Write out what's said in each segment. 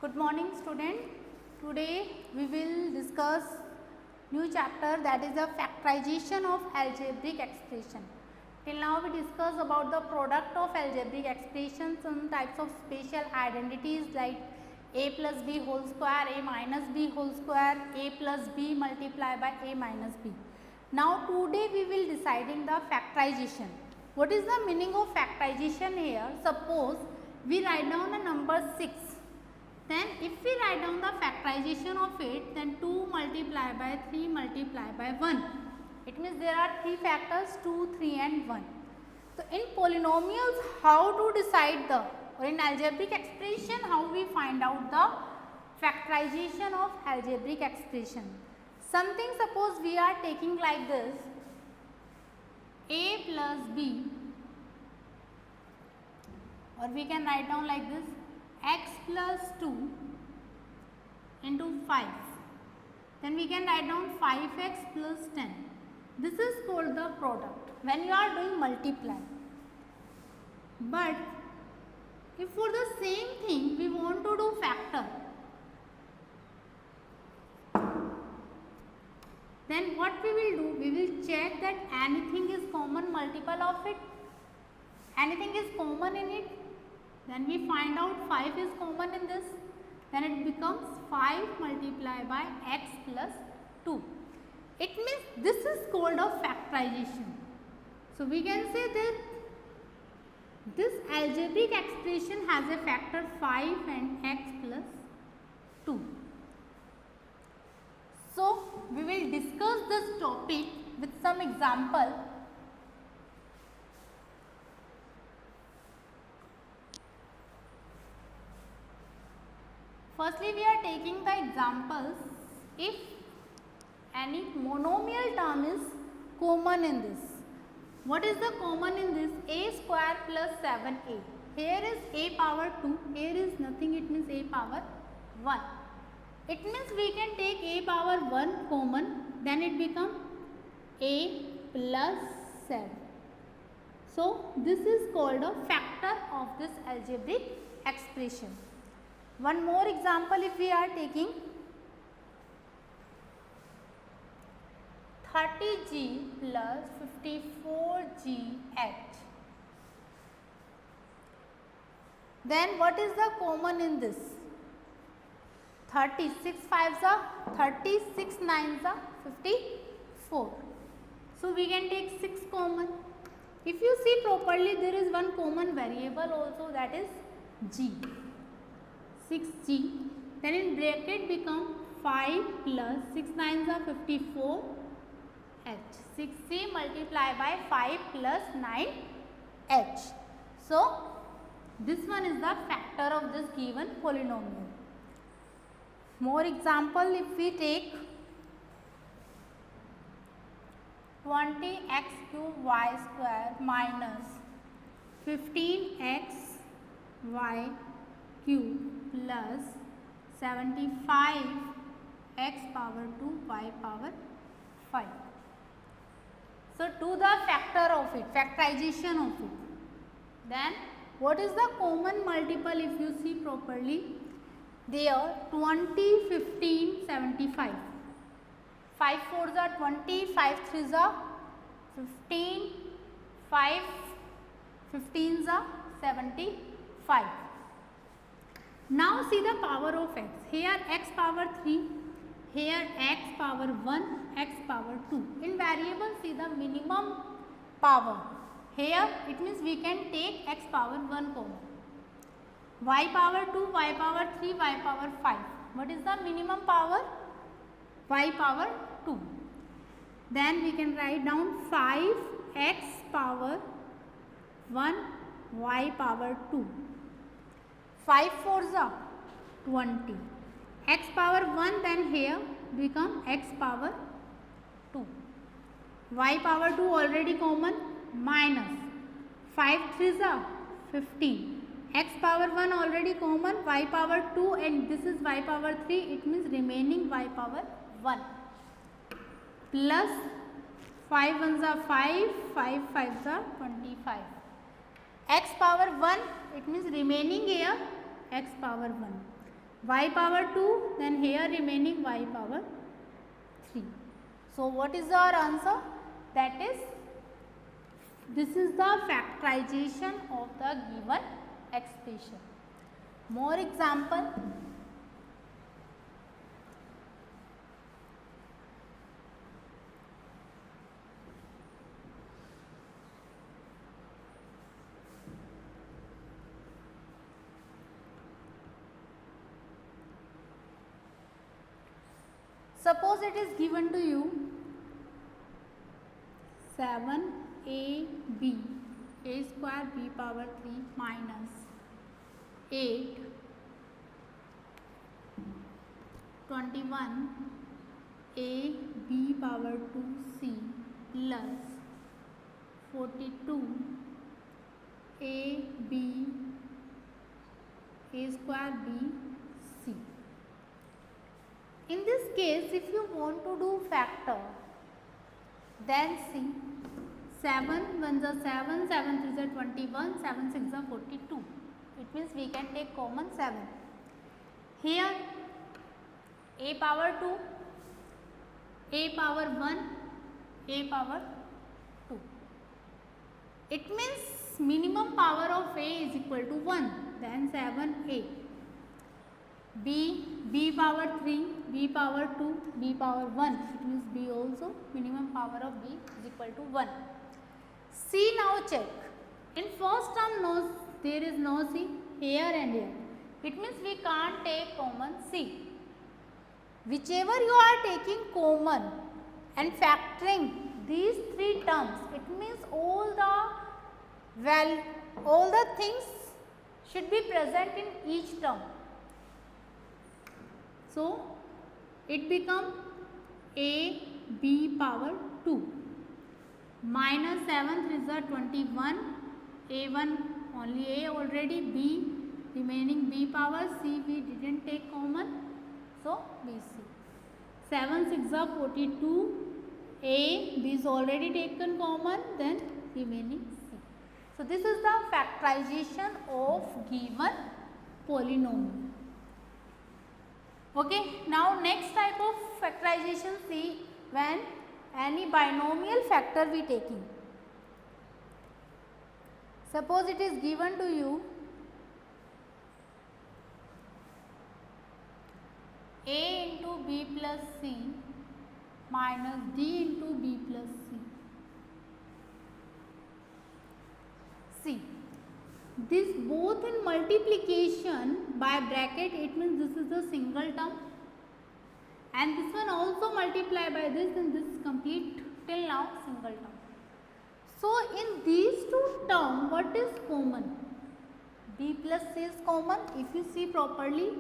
Good morning student. Today we will discuss new chapter, that is the factorization of algebraic expression. Till now we discussed about the product of algebraic expressions, some types of special identities like a plus b whole square, a minus b whole square, a plus b multiplied by a minus b. Now today we will deciding the factorization. What is the meaning of factorization here? Suppose we write down a number 6. Then if we write down the factorization of it, then 2 multiplied by 3 multiplied by 1. It means there are 3 factors, 2, 3 and 1. So in polynomials, how to decide the, or in algebraic expression, how we find out the factorization of algebraic expression. Something suppose we are taking like this, a plus b, or we can write down like this, x plus 2 into 5. Then we can write down 5x plus 10. This is called the product when you are doing multiply. But if for the same thing we want to do factor, then what we will do? We will check that anything is common multiple of it. Anything is common in it. Then we find out 5 is common in this. Then it becomes 5 multiplied by x plus 2. It means this is called a factorization. So we can say that this algebraic expression has a factor 5 and x plus 2. So we will discuss this topic with some example. Firstly, we are taking the examples if any monomial term is common in this. What is the common in this? A square plus 7a. Here is a power 2. Here is nothing. It means a power 1. It means we can take a power 1 common. Then it becomes a plus 7. So this is called a factor of this algebraic expression. One more example, if we are taking 30g plus 54gh, then what is the common in this? 36 5s are 30, 6 9s are 54. So we can take 6 common. If you see properly, there is one common variable also, that is g. 6g, then in bracket become 5 plus 6 9s are 54 h. 6c multiplied by 5 plus 9 h. So this one is the factor of this given polynomial. More example, if we take 20x cube y square minus 15x y cube plus 75 x power 2 y power 5. So to the factor of it, factorization of it. Then what is the common multiple if you see properly? There 20, 15, 75. 5 4s are 20, 5 3s are 15, 5 15s are 75. Now see the power of x. Here x power 3, here x power 1, x power 2. In variable, see the minimum power. Here it means we can take x power 1 common. Y power 2, y power 3, y power 5. What is the minimum power? Y power 2. Then we can write down 5x power 1, y power 2. 5 4s are 20. X power 1, then here become x power 2. Y power 2 already common, minus 5 3s are 15. X power 1 already common, y power 2 and this is y power 3, it means remaining y power 1. Plus 5 1s are 5, 5 5s are 25. X power 1, it means remaining here x power 1. y power 2, then here remaining y power 3. So what is our answer? That is, this is the factorization of the given expression. More example. Suppose it is given to you 7ab a square b power 3 minus 8 21 a b power 2 c plus 42 a b a square b c. In this case, if you want to do factor, then see 7 1s are 7, 7 3s are 21, 7 6s are 42. It means we can take common 7. Here a power 2, a power 1, a power 2. It means minimum power of a is equal to 1, then 7a. B power 3, b power 2, b power 1. It means b also minimum power of b is equal to 1. C now check. In first term no, there is no c, here and here. It means we can't take common c. Whichever you are taking common and factoring these three terms, it means all the things should be present in each term. So it become a b power 2 minus 7 3s are 21, a1 only a already, b remaining b power, c we didn't take common, so bc. 7 6s are 42, a b is already taken common, then remaining c. So this is the factorization of given polynomial. Okay, now next type of factorization, see when any binomial factor we taking. Suppose it is given to you a into b plus c minus d into b plus c. See, this both in multiplication by bracket, it means this is the single term, and this one also multiply by this, and this is complete till now single term. So in these two terms, what is common? B plus c is common. If you see properly,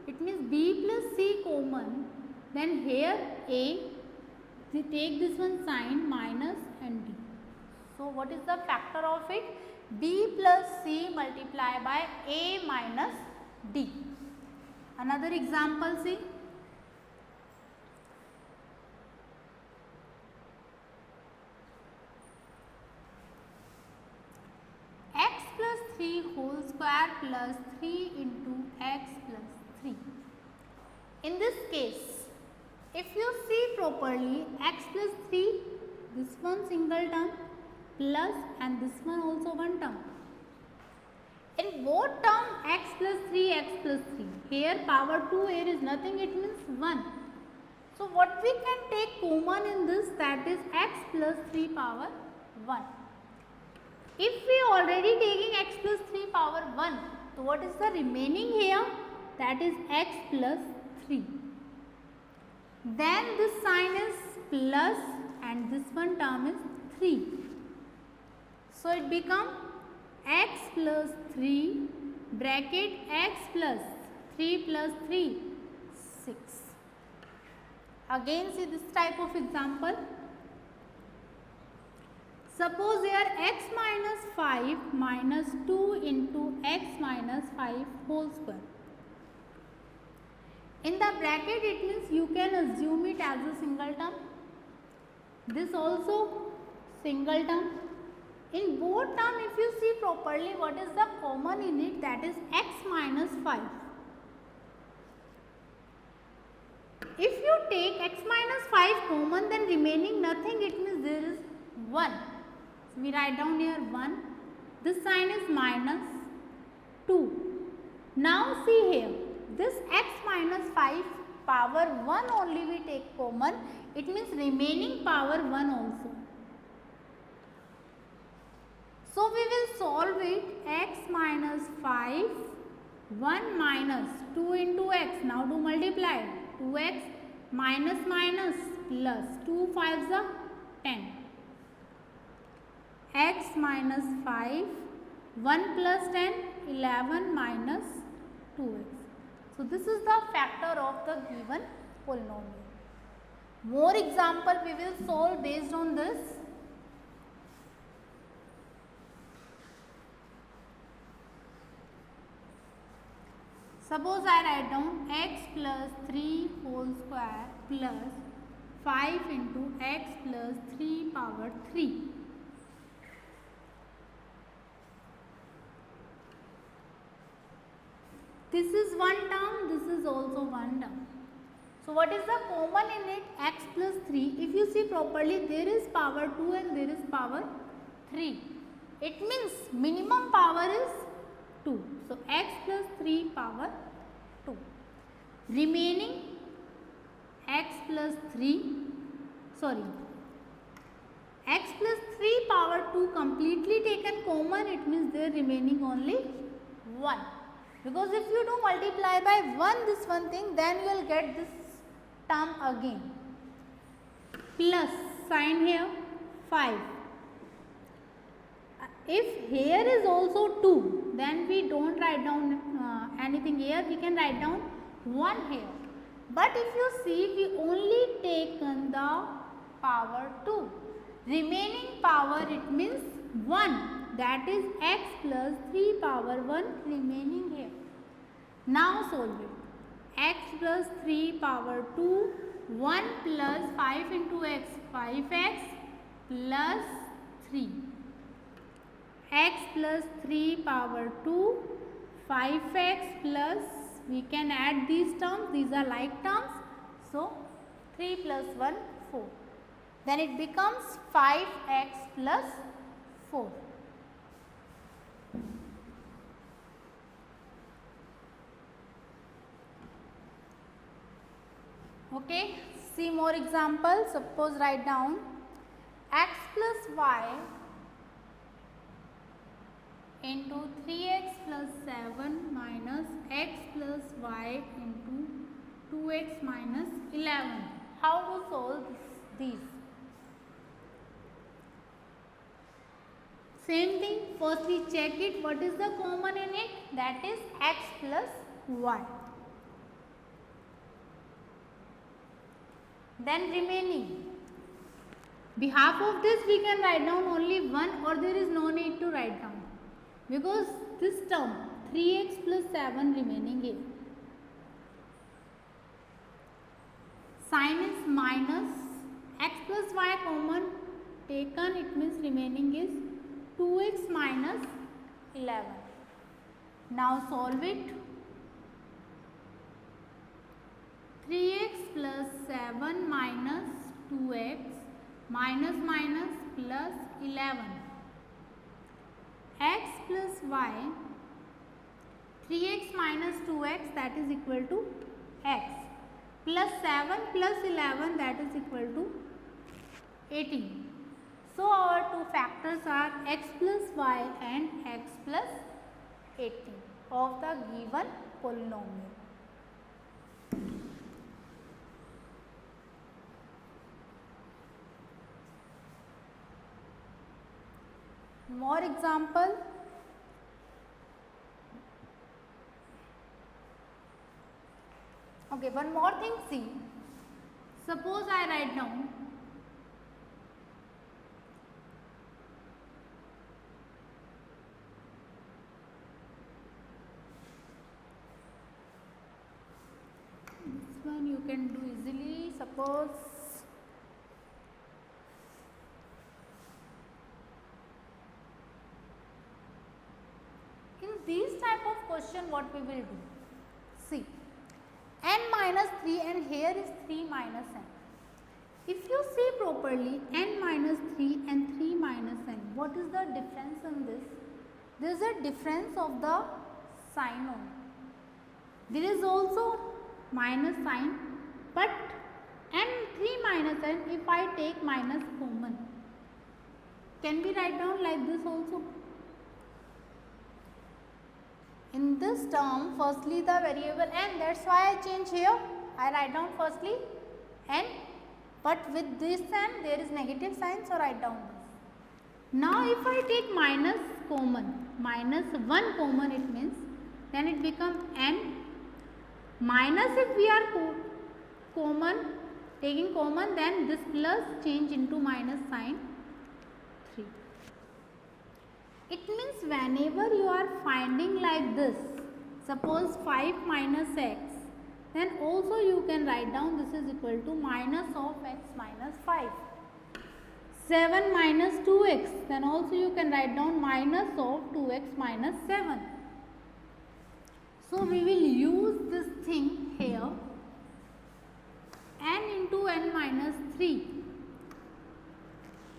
it means b plus c common. Then here a, we take this one sign minus and d. So what is the factor of it? B plus c multiplied by a minus d. Another example, see. X plus 3 whole square plus 3 into x plus 3. In this case, if you see properly, x plus 3, this one single term, plus and this one also one term. In both term x plus 3, x plus 3. Here power 2, here is nothing, it means 1. So what we can take common in this, that is x plus 3 power 1. If we already taking x plus 3 power 1, so what is the remaining here? That is x plus 3. Then this sign is plus and this one term is 3. So it become x plus 3 bracket x plus 3 plus 3, 6. Again see this type of example. Suppose here x minus 5 minus 2 into x minus 5 whole square. In the bracket, it means you can assume it as a single term. This also single term. In both term, if you see properly, what is the common in it? That is x minus 5. if you take x minus 5 common, then remaining nothing, it means there is 1. So we write down here 1. This sign is minus 2. Now see here, this x minus 5 power 1 only we take common, it means remaining power 1 also. So we will solve it. X minus 5, 1 minus 2 into x. Now do multiply. 2x minus minus plus 2 5s are 10. X minus 5, 1 plus 10, 11 minus 2x. So this is the factor of the given polynomial. More example we will solve based on this. Suppose I write down x plus 3 whole square plus 5 into x plus 3 power 3. This is one term, this is also one term. So what is the common in it? X plus 3. If you see properly, there is power 2 and there is power 3. It means minimum power is 2. So x plus 3 power 2. Remaining x plus 3, x plus 3 power 2 completely taken common, it means there remaining only 1. Because if you do multiply by 1 this one thing, then you will get this term again. Plus sign here 5. If here is also 2, then we don't write down anything here, we can write down 1 here. But if you see, we only taken the power 2. Remaining power, it means 1. That is x plus 3 power 1 remaining here. Now solve it. X plus 3 power 2, 1 plus 5 into x, 5x plus 3. X plus 3 power 2, 5x plus, we can add these terms, these are like terms. So 3 plus 1, 4. Then it becomes 5x plus 4. Okay, see more examples. Suppose write down x plus y into 3x plus 7 minus x plus y into 2x minus 11. How to solve these? Same thing, first we check it, what is the common in it? That is x plus y. Then remaining. Behalf of this we can write down only 1, or there is no need to write down. Because this term 3x plus 7 remaining here. Sign is minus, x plus y common taken, it means remaining is 2x minus 11. Now solve it. 3x plus 7 minus 2x minus minus plus 11. X plus y, 3x minus 2x, that is equal to x, plus 7 plus 11, that is equal to 18. So our two factors are x plus y and x plus 18 of the given polynomial. More example. Okay, one more thing, see. Suppose I write down this one, you can do easily. Suppose in these type of question, what we will do? See, n minus 3 and here is 3 minus n. If you see properly, n minus 3 and 3 minus n, what is the difference in this? There is a difference of the sign only. There is also minus sign, but n 3 minus n, if I take minus common, can we write down like this also? In this term, firstly the variable n, that's why I change here. I write down firstly n, but with this n there is negative sign, so write down this. Now if I take minus common, minus 1 common, it means then it becomes n minus, if we are taking common, then this plus change into minus sign 3. It means whenever you are finding like this, suppose 5 minus x, then also you can write down this is equal to minus of x minus 5. 7 minus 2x, then also you can write down minus of 2x minus 7. So we will use this thing here, n into n minus 3.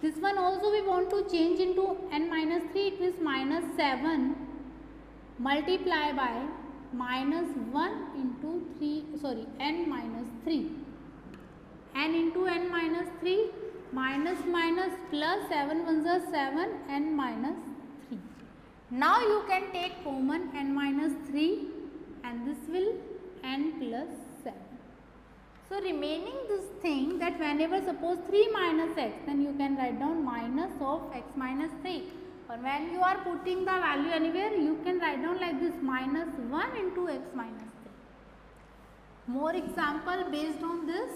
This one also we want to change into n minus 3, it means minus 7 multiply by minus 1 into 3, n minus 3. n into n minus 3, minus minus plus 7 ones are 7, n minus 3. Now you can take common n minus 3 and this will n plus 7. So remaining this thing, that whenever suppose 3 minus x, then you can write down minus of x minus 3. Or when you are putting the value anywhere, you can write down like this, minus 1 into x minus 3. More example based on this.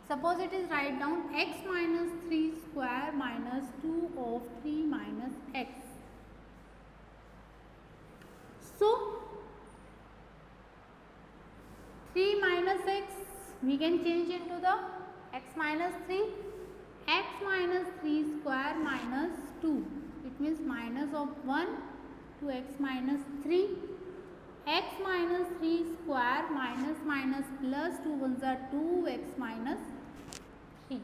Suppose it is write down x minus 3 square minus 2 of 3 minus x. So 3 minus x we can change into the x minus 3. X minus 3 square minus 2, it means minus of 1 to x minus 3. X minus 3 square minus minus plus 2 ones are 2 x minus 3.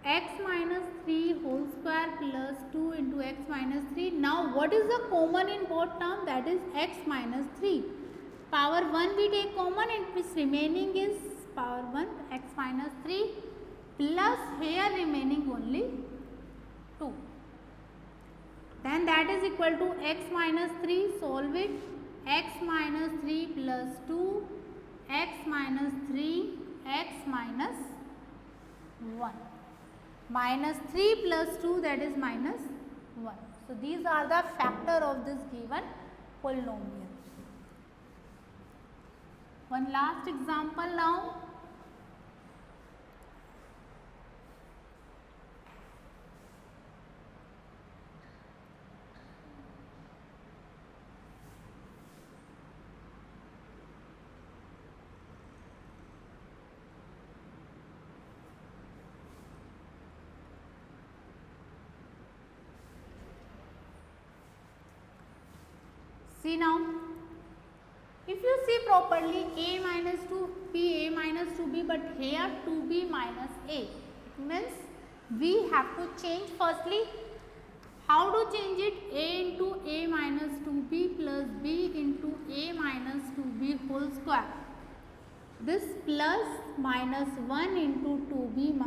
X minus 3 whole square plus 2 into x minus 3. Now what is the common in both term? That is x minus 3. Power 1 we take common, and this remaining is power 1 x minus 3 plus here remaining only 2. Then that is equal to x minus 3, solve it, x minus 3 plus 2, x minus 3, x minus 1. Minus 3 plus 2, that is minus 1. So these are the factor of this given polynomial. One last example now. See now, if you see properly, a minus 2b, a minus 2b, but here 2b minus a. It means we have to change firstly. How to change it? A into a minus 2b plus b into a minus 2b whole square. This plus minus 1 into 2b,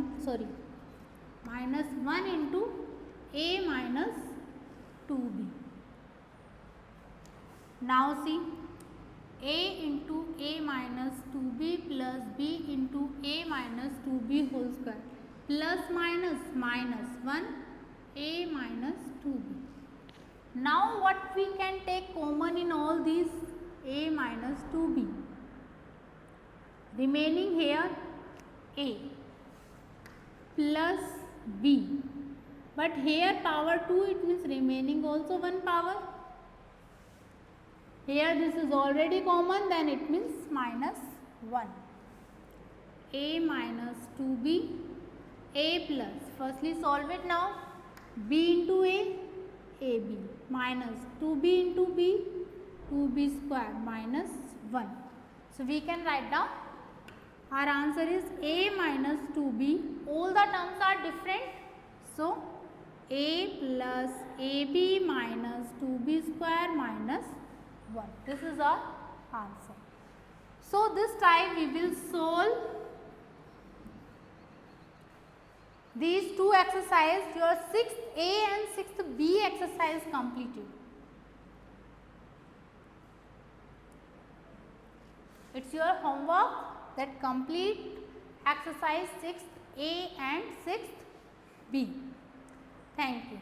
minus 1 into a minus 2b. Now see, a into a minus 2b plus b into a minus 2b whole square, plus minus minus 1 a minus 2b. Now what we can take common in all these? A minus 2b. Remaining here a plus b, but here power 2, it means remaining also one power. Here this is already common, then it means minus 1. A minus 2b, a plus, firstly solve it now, b into a, ab, minus 2b into b, 2b square minus 1. So we can write down our answer is a minus 2b. All the terms are different. So a plus ab minus 2b square minus 1. This is our answer. So this time we will solve these two exercises. Your 6th A and 6th B exercise completed. It's your homework that complete exercise 6th A and 6th B. Thank you.